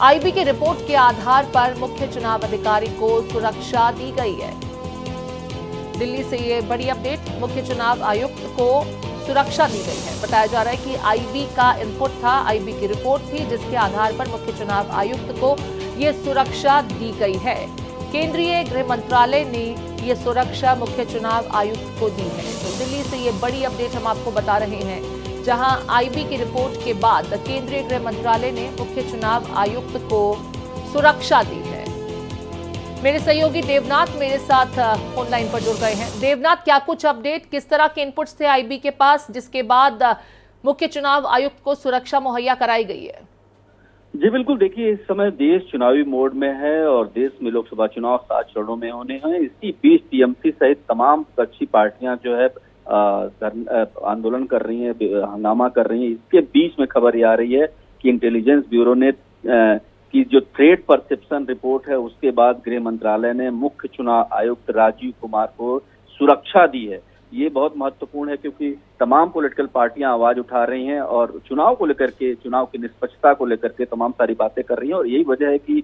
IB की report के आधार पर मुख्य चुनाव अधिकारी को सुरक्षा दी गई है। दिल्ली से ये बड़ी अपडेट, मुख्य चुनाव आयुक्त को सुरक्षा दी गई है। बताया जा रहा है कि आईबी का इनपुट था, आईबी की रिपोर्ट थी, जिसके आधार पर मुख्य चुनाव आयुक्त को ये सुरक्षा दी गई है। केंद्रीय गृह मंत्रालय ने ये सुरक्षा मुख्य चुनाव आयुक्त को दी है। तो दिल्ली से ये बड़ी अपडेट हम आपको बता रहे हैं, जहां आईबी की रिपोर्ट के बाद केंद्रीय गृह मंत्रालय ने मुख्य चुनाव आयुक्त को सुरक्षा दी है। मेरे सहयोगी देवनाथ मेरे साथ फोन लाइन पर जुड़ गए हैं। देवनाथ, क्या कुछ अपडेट, किस तरह के इनपुट्स थे आईबी के पास जिसके बाद मुख्य चुनाव आयुक्त को सुरक्षा मुहैया कराई गई है? जी बिल्कुल, देखिए इस समय देश चुनावी मोड में है और देश में लोकसभा चुनाव 7 चरणों में होने हैं। इसी बीच टीएमसी सहित तमाम विपक्षी पार्टियां जो है आंदोलन कर रही हैं, हंगामा कर रही हैं। इसके बीच में खबर ये आ रही है कि इंटेलिजेंस ब्यूरो ने की जो थ्रेट परसेप्शन रिपोर्ट है उसके बाद गृह मंत्रालय ने मुख्य चुनाव आयुक्त राजीव कुमार को सुरक्षा दी है। ये बहुत महत्वपूर्ण है क्योंकि तमाम पॉलिटिकल पार्टियां आवाज उठा रही हैं और चुनाव को लेकर के, चुनाव की निष्पक्षता को लेकर के तमाम सारी बातें कर रही हैं। और यही वजह है कि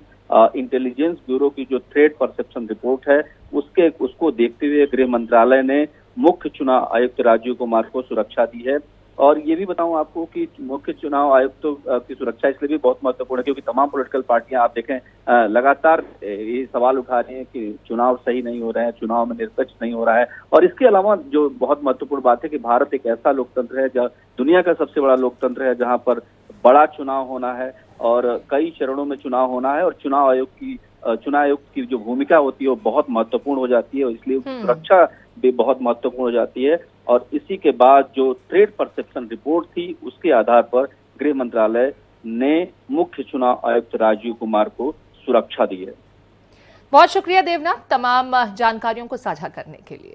इंटेलिजेंस ब्यूरो की जो थ्रेट परसेप्शन रिपोर्ट है उसको देखते हुए गृह मंत्रालय ने मुख्य चुनाव आयुक्त राजीव कुमार को सुरक्षा दी है। और ये भी बताऊं आपको कि मुख्य चुनाव आयुक्त की सुरक्षा इसलिए भी बहुत महत्वपूर्ण है क्योंकि तमाम पॉलिटिकल पार्टियां आप देखें लगातार ये सवाल उठा रही हैं कि चुनाव सही नहीं हो रहे हैं, चुनाव में निष्पक्ष नहीं हो रहा है। और इसके अलावा जो बहुत महत्वपूर्ण बात है कि भारत एक ऐसा लोकतंत्र है, जहाँ दुनिया का सबसे बड़ा लोकतंत्र है, जहाँ पर बड़ा चुनाव होना है और कई चरणों में चुनाव होना है और चुनाव आयोग की जो भूमिका होती है वो बहुत महत्वपूर्ण हो जाती है और इसलिए सुरक्षा भी बहुत महत्वपूर्ण हो जाती है। और इसी के बाद जो थ्रेट परसेप्शन रिपोर्ट थी उसके आधार पर गृह मंत्रालय ने मुख्य चुनाव आयुक्त राजीव कुमार को सुरक्षा दी है। बहुत शुक्रिया देवनाथ, तमाम जानकारियों को साझा करने के लिए।